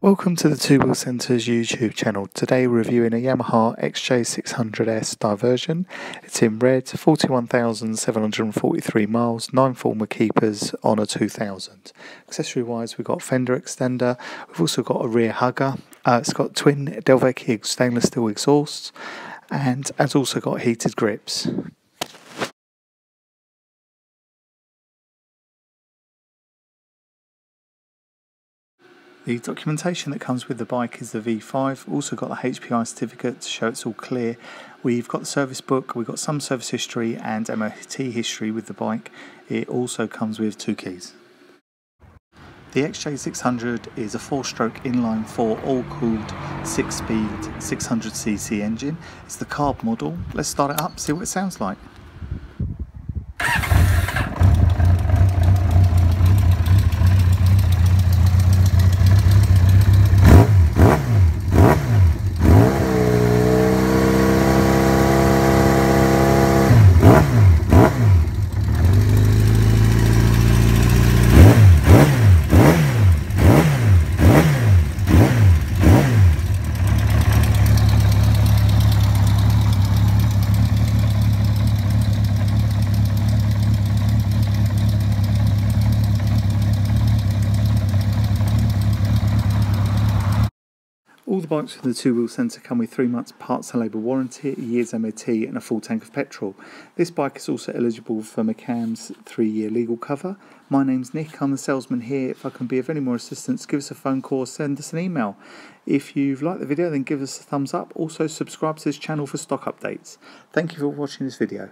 Welcome to the Two Wheel Centre's YouTube channel. Today we're reviewing a Yamaha XJ600 S Diversion. It's in red, 41,743 miles, 9 former keepers on a 2000. Accessory wise, we've got fender extender, we've also got a rear hugger, it's got twin Delkevic stainless steel exhausts, and it's also got heated grips. The documentation that comes with the bike is the V5. Also got the HPI certificate to show it's all clear. We've got the service book, we've got some service history and MOT history with the bike. It also comes with 2 keys. The XJ600 is a 4-stroke inline 4 all-cooled 6-speed 600cc engine. It's the carb model. Let's start it up, see what it sounds like. All the bikes from the Two Wheel Centre come with 3 months parts and labour warranty, a year's MOT and a full tank of petrol. This bike is also eligible for McCann's 3-year legal cover. My name's Nick, I'm the salesman here. If I can be of any more assistance, give us a phone call or send us an email. If you've liked the video, then give us a thumbs up. Also subscribe to this channel for stock updates. Thank you for watching this video.